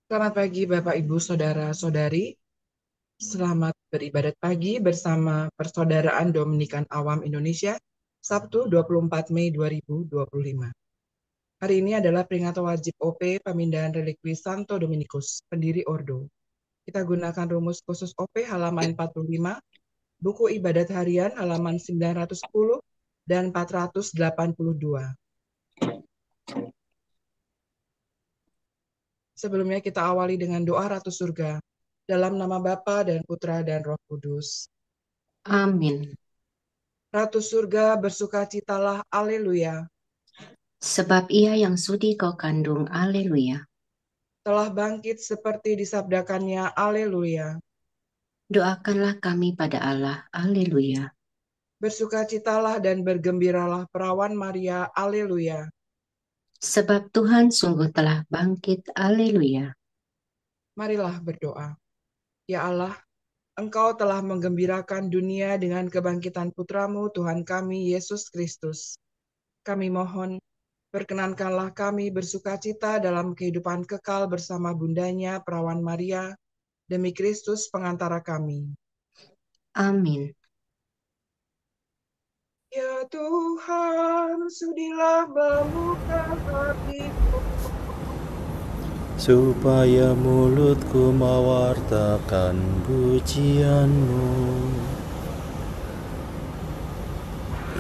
Selamat pagi Bapak Ibu Saudara-saudari. Selamat beribadat pagi bersama Persaudaraan Dominikan Awam Indonesia, Sabtu 24 Mei 2025. Hari ini adalah peringatan wajib OP pemindahan relikwi Santo Dominikus, pendiri Ordo. Kita gunakan rumus khusus OP halaman 45, buku ibadat harian halaman 910 dan 482. Sebelumnya kita awali dengan doa Ratu Surga, dalam nama Bapa dan Putra dan Roh Kudus. Amin. Ratu Surga, bersukacitalah, Haleluya. Sebab ia yang sudi kau kandung, Haleluya. Telah bangkit seperti disabdakannya, Haleluya. Doakanlah kami pada Allah, Haleluya. Bersukacitalah dan bergembiralah perawan Maria, Haleluya. Sebab Tuhan sungguh telah bangkit, Haleluya. Marilah berdoa. Ya Allah, Engkau telah menggembirakan dunia dengan kebangkitan Putramu, Tuhan kami, Yesus Kristus. Kami mohon, perkenankanlah kami bersukacita dalam kehidupan kekal bersama bundanya, perawan Maria, demi Kristus pengantara kami. Amin. Ya Tuhan, sudilah membuka hatiku, supaya mulutku mewartakan pujian-Mu.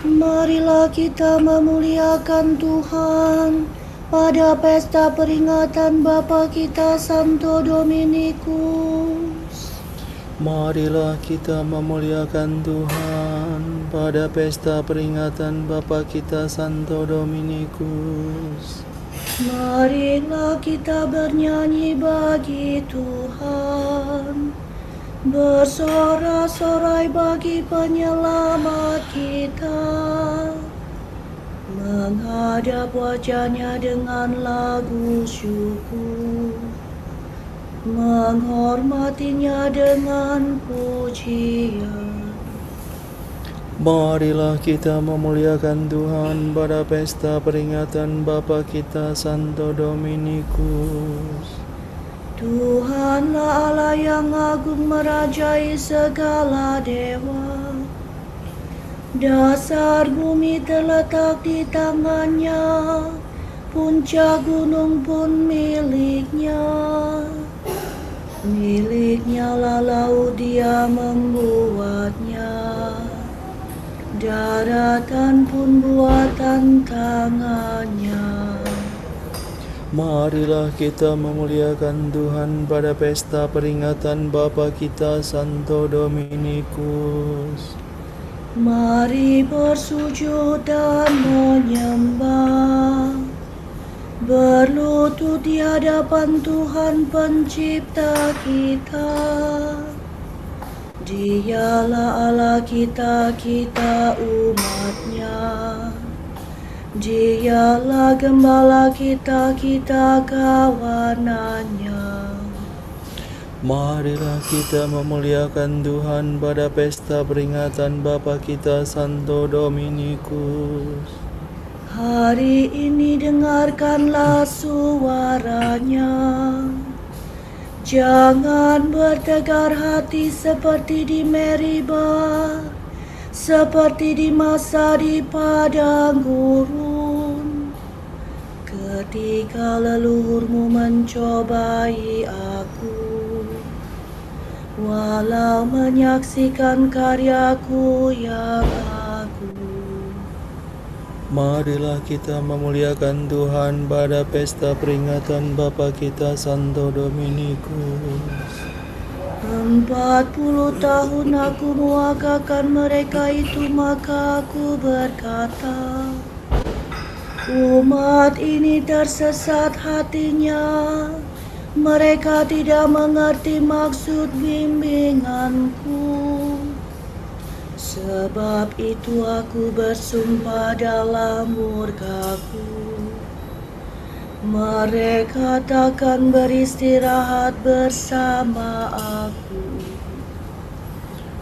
Marilah kita memuliakan Tuhan pada pesta peringatan Bapa kita Santo Dominikus. Marilah kita memuliakan Tuhan pada pesta peringatan Bapa kita Santo Dominikus. Marilah kita bernyanyi bagi Tuhan, bersorak-sorai bagi penyelamat kita, menghadap wajahnya dengan lagu syukur, menghormatinya dengan pujian. Marilah kita memuliakan Tuhan pada pesta peringatan Bapa kita Santo Dominikus. Tuhanlah Allah yang agung merajai segala dewa. Dasar bumi terletak di tangannya, puncak gunung pun miliknya. Miliknya lah laut, dia membuatnya, daratan pun buatan tangannya. Marilah kita memuliakan Tuhan pada pesta peringatan Bapa kita Santo Dominikus. Mari bersujud dan menyembah, berlutut di hadapan Tuhan Pencipta kita. Dialah Allah kita, kita umatnya. Dialah gembala kita, kita kawanannya. Marilah kita memuliakan Tuhan pada pesta peringatan Bapa kita Santo Dominikus. Hari ini dengarkanlah suaranya. Jangan bertegar hati seperti di Meribah, seperti di masa di padang gurun, ketika leluhurmu mencobai aku, walau menyaksikan karyaku yang agung. Marilah kita memuliakan Tuhan pada pesta peringatan Bapa kita Santo Dominikus. 40 tahun aku muakakan mereka itu, maka aku berkata, umat ini tersesat hatinya, mereka tidak mengerti maksud bimbinganku. Sebab itu aku bersumpah dalam murkaku, mereka takkan beristirahat bersama aku.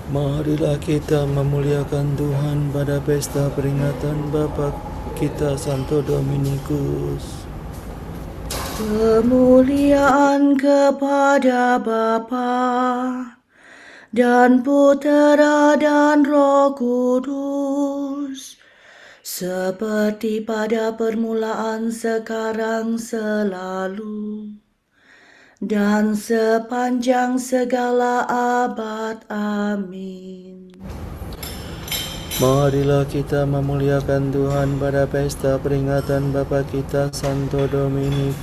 Marilah kita memuliakan Tuhan pada pesta peringatan Bapa kita Santo Dominikus. Kemuliaan kepada Bapa dan Putera dan Roh Kudus, seperti pada permulaan, sekarang, selalu, dan sepanjang segala abad. Amin. Marilah kita memuliakan Tuhan pada pesta peringatan Bapa kita Santo Dominikus.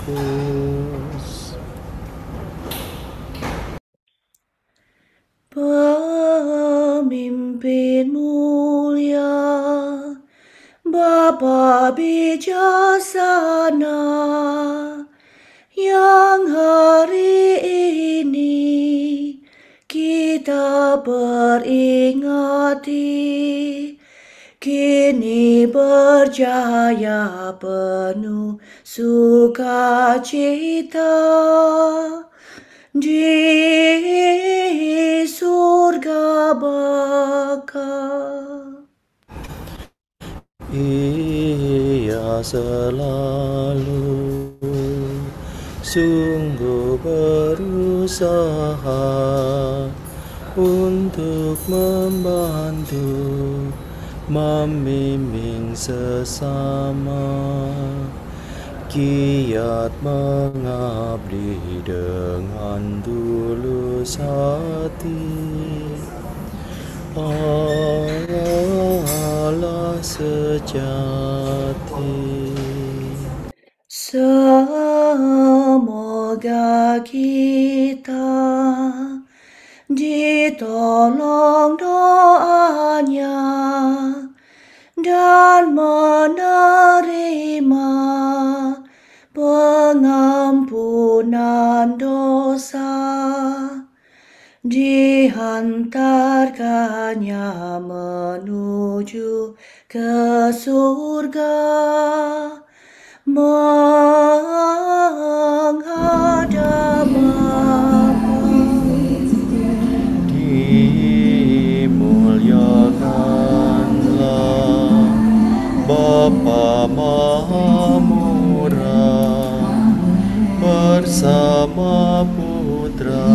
Pemimpin mulia, Bapa bijaksana, yang hari ini kita peringati, kini berjaya penuh sukacita di surga baka. Ia selalu sungguh berusaha untuk membantu, membimbing sesama, giat mengabdi dengan tulus hati. Allah sejati. Semoga kita ditolong doanya dan menerima pengampunan dosa, dihantarkannya menuju ke surga, menghadap Bapa. Dimuliakanlah Bapa Maha Murah bersama Putra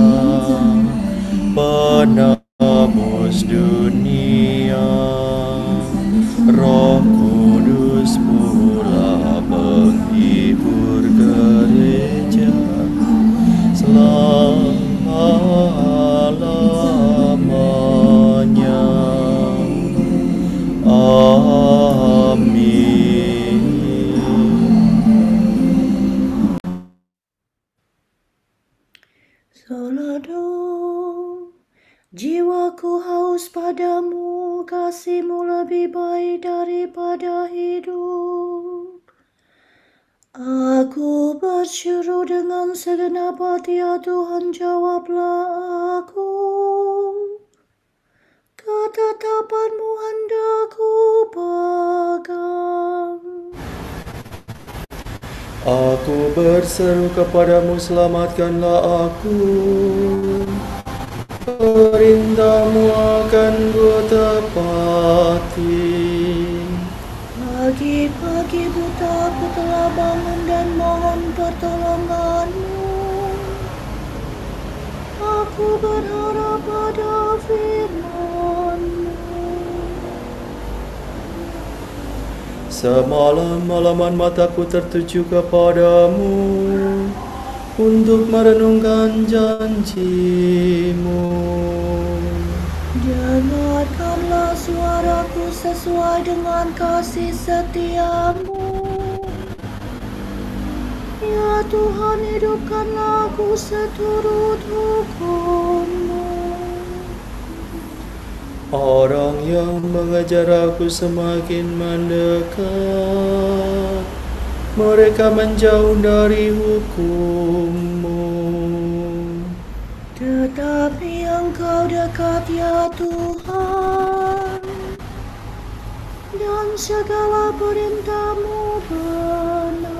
penebus dunia, Roh Kudus pula menghibur gereja selama-lamanya. Amin. Salado, jiwaku haus padamu, kasih-Mu lebih baik daripada hidup. Aku berseru dengan segenap hati, ya Tuhan, jawablah aku. Ketetapan-Mu hendak ku pegang. Aku berseru kepadamu, selamatkanlah aku. Perintah-Mu akan ku tepati. Pagi-pagi buta aku telah bangun dan mohon pertolongan-Mu. Aku berharap pada firman-Mu. Semalam-malaman mataku tertuju kepadamu untuk merenungkan janji-Mu. Dengarkanlah suaraku sesuai dengan kasih setia-Mu. Ya Tuhan, hidupkanlah aku seturut hukum-Mu. Orang yang mengejar aku semakin mendekat, mereka menjauh dari hukum-Mu. Tetapi Engkau dekat, ya Tuhan, dan segala perintah-Mu benar.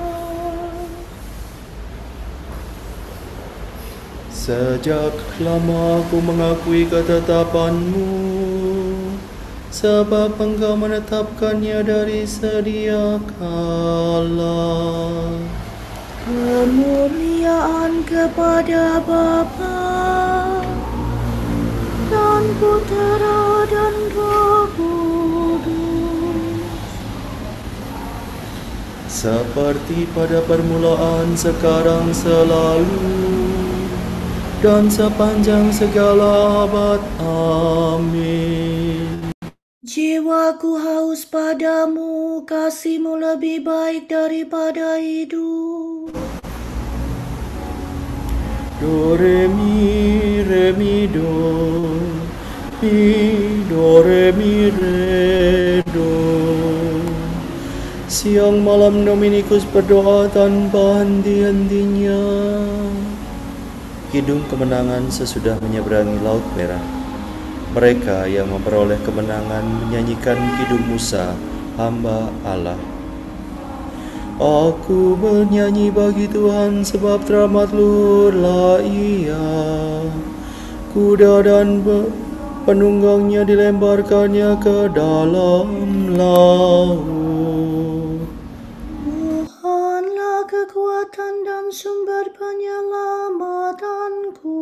Sejak lama aku mengakui ketetapan-Mu, sebab Engkau menetapkannya dari sedia kala. Kemuliaan kepada Bapa dan Putera dan Roh Kudus, Seperti pada permulaan, sekarang, selalu, dan sepanjang segala abad. Amin. jiwaku haus padamu, kasih-Mu lebih baik daripada hidup. Do re mi do, re mi re do. Siang malam Dominikus berdoa tanpa henti-hentinya. Kidung kemenangan sesudah menyeberangi Laut Merah. Mereka yang memperoleh kemenangan menyanyikan kidung Musa, hamba Allah. Aku bernyanyi bagi Tuhan sebab teramat luhurlah Ia. Kuda dan penunggangnya dilemparkannya ke dalam laut. Tuhanlah kekuatan dan sumber penyelamatanku.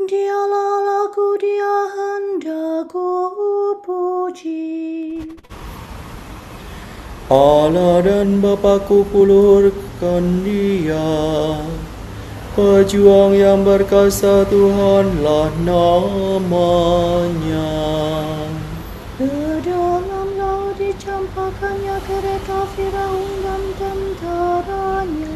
Dialah Allahku, Dia hendak kupuji. Allah dan Bapakku, kuluhurkan Dia. Pejuang yang berkasa, Tuhanlah namanya. Ke dalam laut dicampakkannya kereta Firaun dan tentaranya.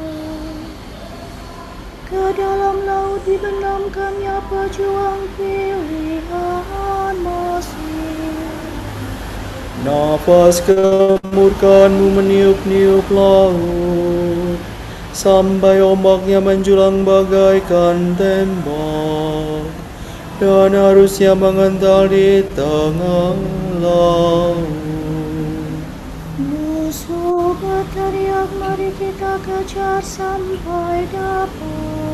Ke dalam laut dibenamkannya pejuang pilihan Mesir. Nafas kemurkaan-Mu meniup-niup laut, sampai ombaknya menjulang bagaikan tembok, dan arusnya mengental di tengah laut. Musuh berteriak, mari kita kejar sampai dapat.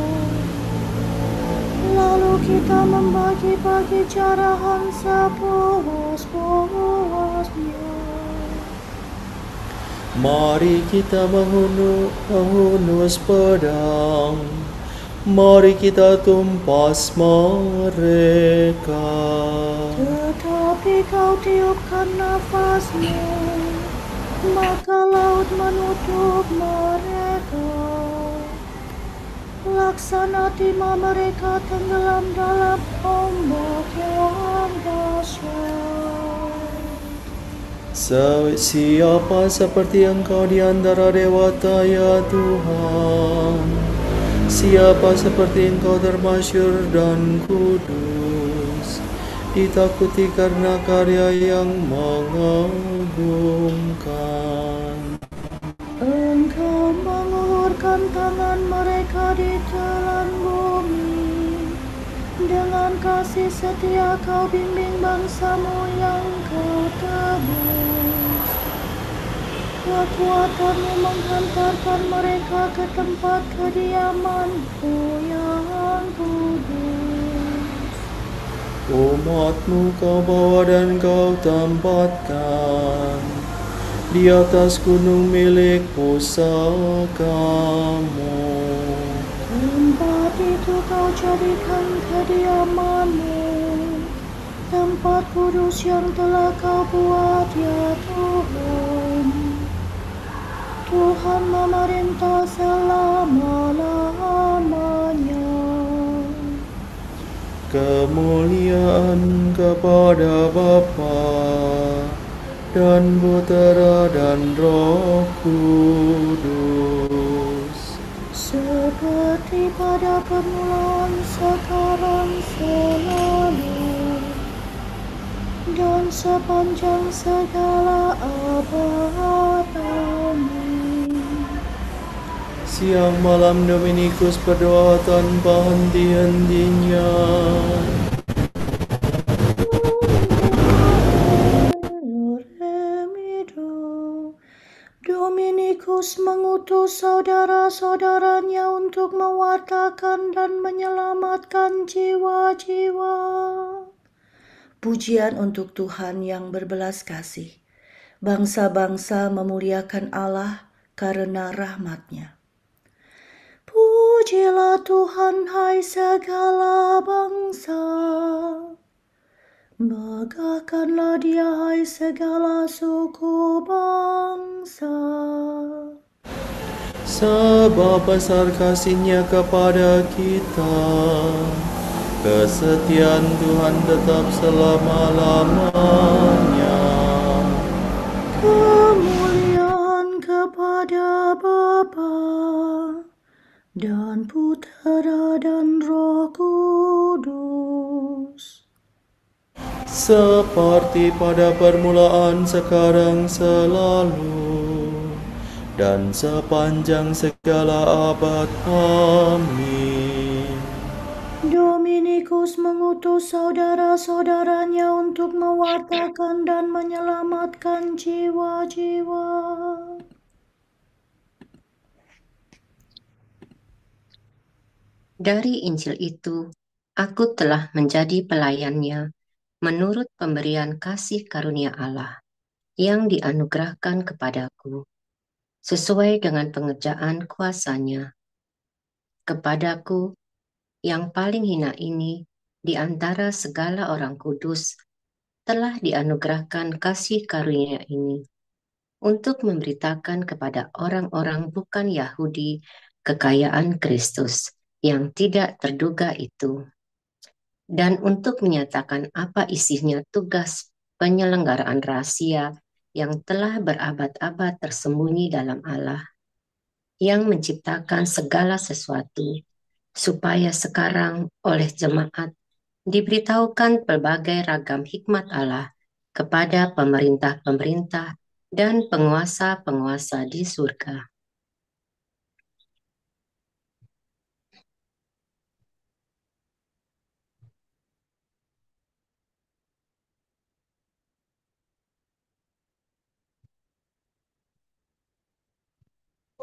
Lalu kita membagi-bagi jarahan sepuas-puasnya. Mari kita menghunus pedang, mari kita tumpas mereka. Tetapi kau tiupkan nafasmu, maka laut menutup mereka. Laksana timah mereka tenggelam dalam ombak yang dahsyat. Siapa seperti Engkau di antara dewata, ya Tuhan? Siapa seperti Engkau termasyur dan kudus, ditakuti karena karya yang mengagumkan. Engkau mengulurkan tangan mereka di telan bumi. Dengan kasih setia kau bimbing bangsa-Mu yang kau tebus. Kekuatan-Mu menghantarkan mereka ke tempat kediaman-Mu yang kudus. Umat-Mu kau bawa dan kau tempatkan di atas gunung milik pusaka-Mu. Tempat itu kau jadikan kediaman-Mu, tempat kudus yang telah kau buat, ya Tuhan. Tuhan memerintah selama-lamanya. Kemuliaan kepada Bapa dan Putera dan Roh Kudus, Seperti pada permulaan, sekarang, selalu, dan sepanjang segala abad. Amin. siang malam Dominikus berdoa tanpa henti-hentinya. Dominikus mengutus saudara-saudaranya untuk mewartakan dan menyelamatkan jiwa-jiwa Pujian untuk Tuhan yang berbelas kasih. Bangsa-bangsa memuliakan Allah karena rahmat-Nya. Pujilah Tuhan, hai segala bangsa. Megahkanlah Dia, hai segala suku bangsa. Sebab besar kasih-Nya kepada kita, kesetiaan Tuhan tetap selama-lamanya. Kemuliaan kepada Bapa dan Putera dan Roh Kudus, Seperti pada permulaan, sekarang, selalu, dan sepanjang segala abad. Amin. Dominikus mengutus saudara-saudaranya untuk mewartakan dan menyelamatkan jiwa-jiwa. Dari Injil itu, aku telah menjadi pelayannya menurut pemberian kasih karunia Allah yang dianugerahkan kepadaku, sesuai dengan pengerjaan kuasa-Nya. Kepadaku, yang paling hina ini di antara segala orang kudus, telah dianugerahkan kasih karunia ini, untuk memberitakan kepada orang-orang bukan Yahudi kekayaan Kristus yang tidak terduga itu, dan untuk menyatakan apa isinya tugas penyelenggaraan rahasia yang telah berabad-abad tersembunyi dalam Allah, yang menciptakan segala sesuatu, supaya sekarang oleh jemaat diberitahukan pelbagai ragam hikmat Allah kepada pemerintah-pemerintah dan penguasa-penguasa di surga.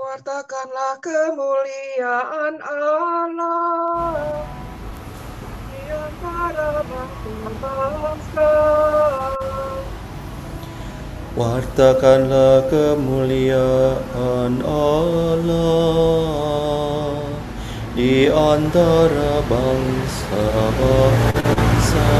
Wartakanlah kemuliaan Allah di antara bangsa-bangsa. Wartakanlah kemuliaan Allah di antara bangsa-bangsa.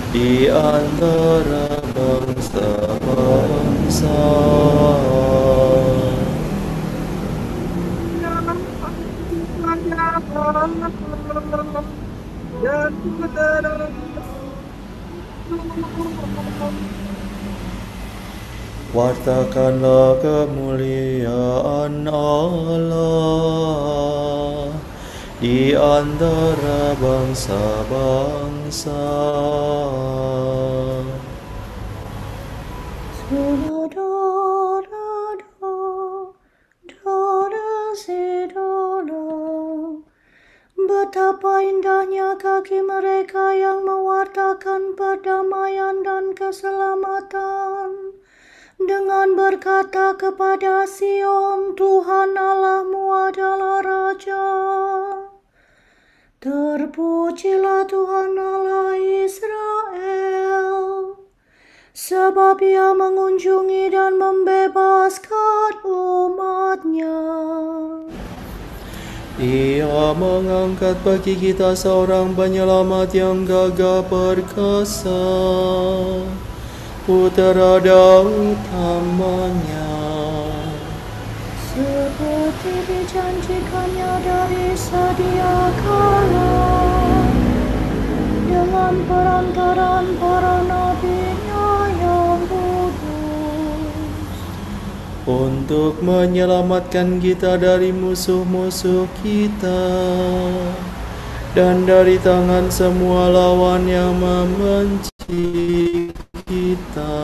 Di antara bangsa-bangsa. Dan Putera Wartakanlah kemuliaan Allah di antara bangsa-bangsa. Betapa indahnya kaki mereka yang mewartakan perdamaian dan keselamatan, dengan berkata kepada Sion, Tuhan Allahmu adalah Raja. Terpujilah Tuhan Allah Israel, sebab Ia mengunjungi dan membebaskan umat-Nya. Ia mengangkat bagi kita seorang penyelamat yang gagah perkasa, Putera Daud hamba-Nya. Seperti dijanjikannya dari sedia kala, dengan perantaraan para nabi-Nya yang kudus, untuk menyelamatkan kita dari musuh-musuh kita dan dari tangan semua lawan yang membenci kita,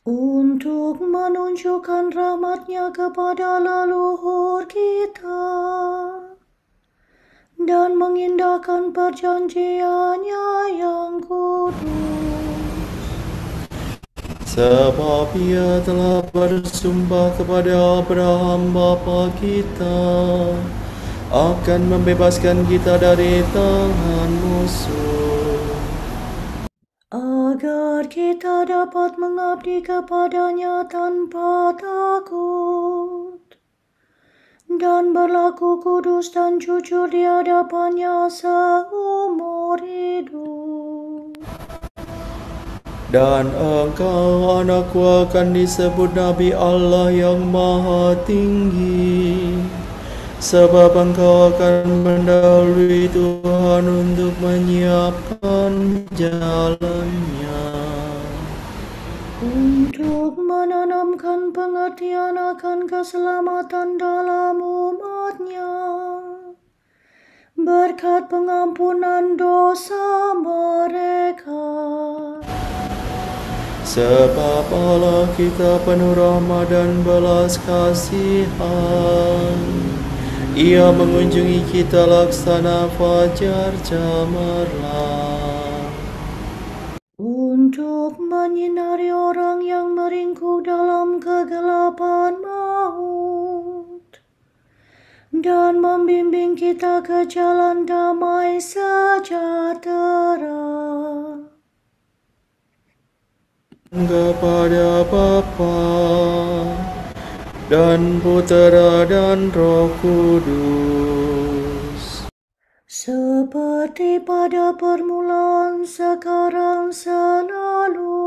untuk menunjukkan rahmat-Nya kepada leluhur kita dan mengindahkan perjanjian-Nya yang kudus. Sebab ia telah bersumpah kepada Abraham bapa kita akan membebaskan kita dari tangan musuh, agar kita dapat mengabdi kepadanya tanpa takut dan berlaku kudus dan jujur di hadapannya seumur hidup. dan engkau anakku akan disebut Nabi Allah yang Maha Tinggi, sebab engkau akan mendahului Tuhan untuk menyiapkan jalannya, Untuk menanamkan pengertian akan keselamatan dalam umatnya, berkat pengampunan dosa mereka. sebab Allah kita penuh rahmat dan belas kasihan. Ia mengunjungi kita laksana fajar cemerlang, Untuk menyinari orang yang meringkuk dalam kegelapan maut, dan membimbing kita ke jalan damai sejahtera. kepada Bapa dan Putera dan Roh Kudus, Seperti pada permulaan, sekarang, selalu,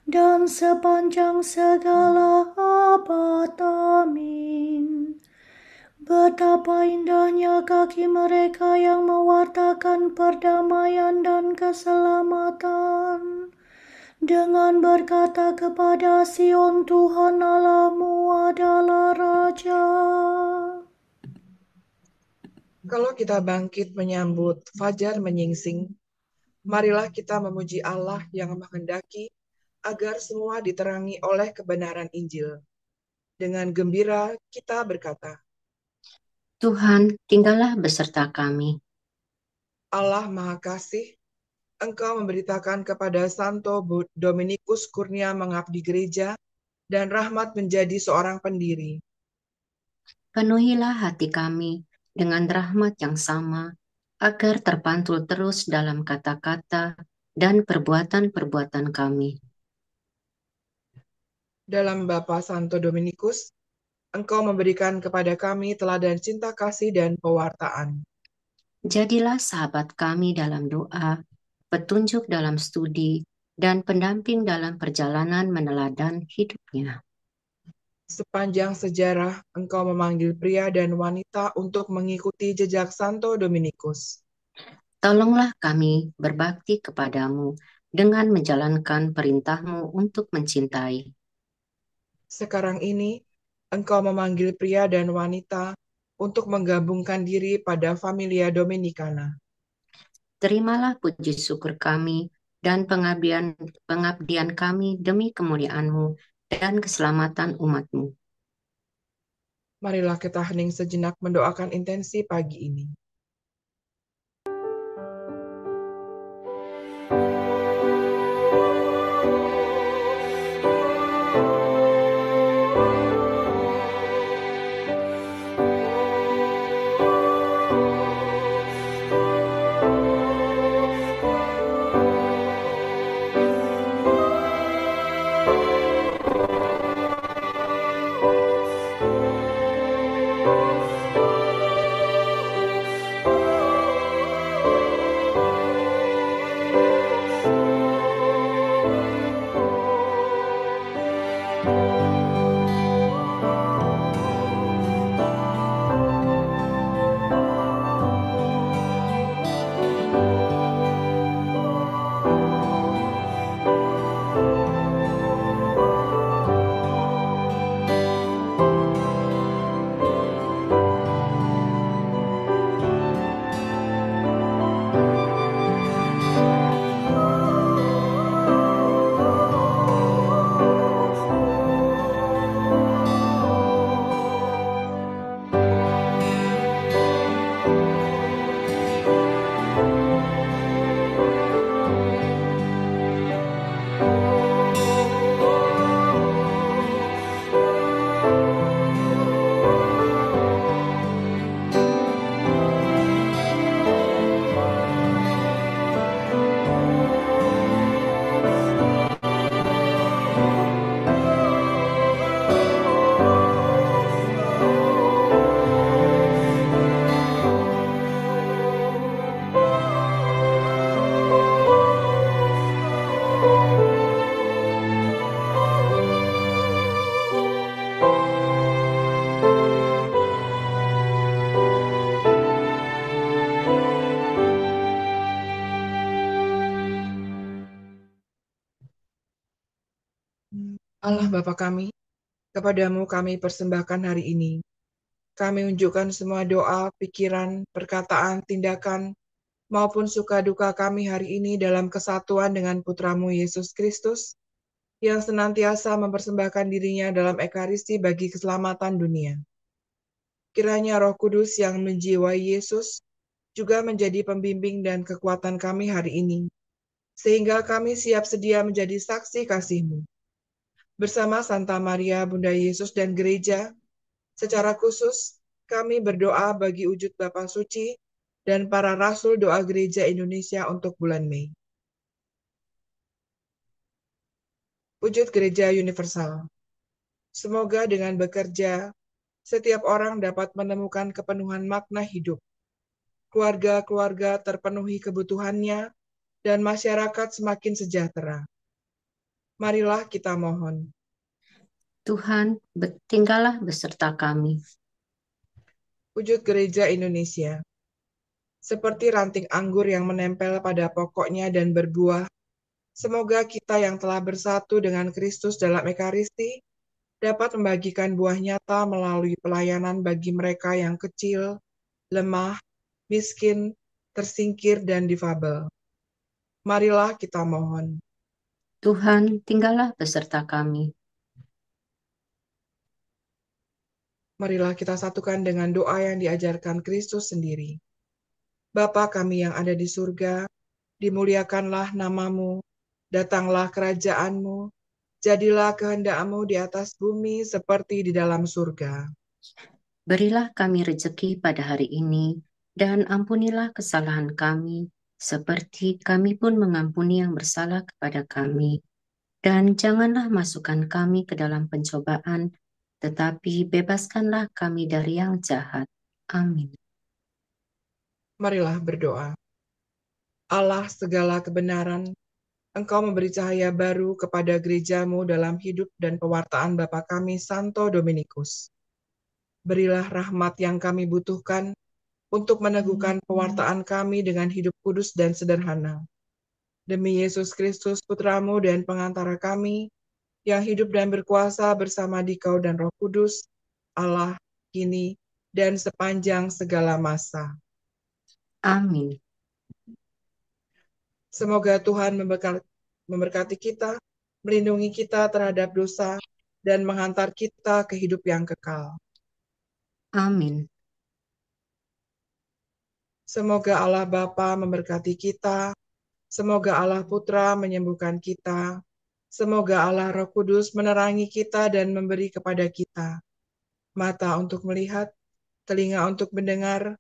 dan sepanjang segala abad. Amin. Betapa indahnya kaki mereka yang mewartakan perdamaian dan keselamatan, dengan berkata kepada Sion, Tuhan Allahmu adalah Raja. Kalau kita bangkit menyambut fajar menyingsing, marilah kita memuji Allah yang menghendaki agar semua diterangi oleh kebenaran Injil. Dengan gembira kita berkata, Tuhan, tinggallah beserta kami. Allah Maha Kasih, Engkau memberitakan kepada Santo Dominikus Kurnia mengabdi gereja dan rahmat menjadi seorang pendiri. Penuhilah hati kami dengan rahmat yang sama, agar terpantul terus dalam kata-kata dan perbuatan-perbuatan kami. Dalam Bapa Santo Dominikus, Engkau memberikan kepada kami teladan cinta kasih dan pewartaan. Jadilah sahabat kami dalam doa, petunjuk dalam studi, dan pendamping dalam perjalanan meneladan hidupnya. Sepanjang sejarah, Engkau memanggil pria dan wanita untuk mengikuti jejak Santo Dominikus. Tolonglah kami berbakti kepadamu dengan menjalankan perintahmu untuk mencintai. Sekarang ini, Engkau memanggil pria dan wanita untuk menggabungkan diri pada Familia Dominicana. Terimalah puji syukur kami dan pengabdian kami demi kemuliaan-Mu dan keselamatan umat-Mu. Marilah kita hening sejenak mendoakan intensi pagi ini. Allah Bapa kami, kepadamu kami persembahkan hari ini. Kami unjukkan semua doa, pikiran, perkataan, tindakan, maupun suka duka kami hari ini dalam kesatuan dengan Putramu Yesus Kristus, yang senantiasa mempersembahkan dirinya dalam ekaristi bagi keselamatan dunia. Kiranya Roh Kudus yang menjiwai Yesus juga menjadi pembimbing dan kekuatan kami hari ini, sehingga kami siap sedia menjadi saksi kasih-Mu. Bersama Santa Maria, Bunda Yesus dan Gereja, secara khusus kami berdoa bagi wujud Bapa Suci dan para rasul doa Gereja Indonesia untuk bulan Mei. Wujud Gereja Universal. Semoga dengan bekerja, setiap orang dapat menemukan kepenuhan makna hidup. Keluarga-keluarga terpenuhi kebutuhannya, dan masyarakat semakin sejahtera. Marilah kita mohon. Tuhan, tinggallah beserta kami. Wujud Gereja Indonesia. Seperti ranting anggur yang menempel pada pokoknya dan berbuah, semoga kita yang telah bersatu dengan Kristus dalam Ekaristi dapat membagikan buah nyata melalui pelayanan bagi mereka yang kecil, lemah, miskin, tersingkir, dan difabel. Marilah kita mohon. Tuhan, tinggallah beserta kami. Marilah kita satukan dengan doa yang diajarkan Kristus sendiri. Bapa kami yang ada di surga, dimuliakanlah namamu, datanglah kerajaanmu, jadilah kehendak-Mu di atas bumi seperti di dalam surga. Berilah kami rejeki pada hari ini, dan ampunilah kesalahan kami, seperti kami pun mengampuni yang bersalah kepada kami. Dan janganlah masukkan kami ke dalam pencobaan, tetapi bebaskanlah kami dari yang jahat. Amin. Marilah berdoa. Allah segala kebenaran, Engkau memberi cahaya baru kepada gereja-Mu dalam hidup dan pewartaan Bapa kami Santo Dominikus. Berilah rahmat yang kami butuhkan untuk meneguhkan pewartaan kami dengan hidup kudus dan sederhana. Demi Yesus Kristus, Putra-Mu dan pengantara kami, yang hidup dan berkuasa bersama Dikau dan Roh Kudus, Allah, kini, dan sepanjang segala masa. Amin. Semoga Tuhan memberkati kita, melindungi kita terhadap dosa, dan menghantar kita ke hidup yang kekal. Amin. Semoga Allah Bapa memberkati kita, semoga Allah Putra menyembuhkan kita, semoga Allah Roh Kudus menerangi kita dan memberi kepada kita mata untuk melihat, telinga untuk mendengar,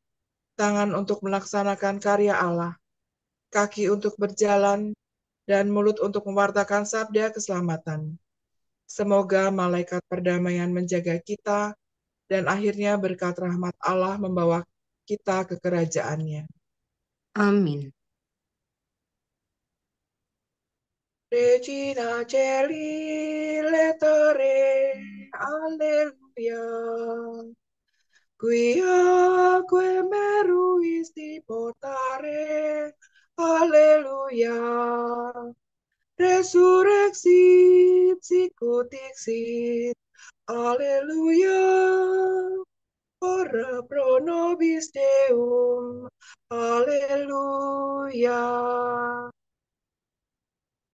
tangan untuk melaksanakan karya Allah, kaki untuk berjalan, dan mulut untuk mewartakan sabda keselamatan. Semoga malaikat perdamaian menjaga kita, dan akhirnya berkat rahmat Allah membawa kita ke kerajaannya. Amin. Regina Celi Letare, Alleluia. Quia que meruis di portare, Alleluia. Resurrexit, sicut dixit, Alleluia. Ora pro nobis Deum, Alleluia.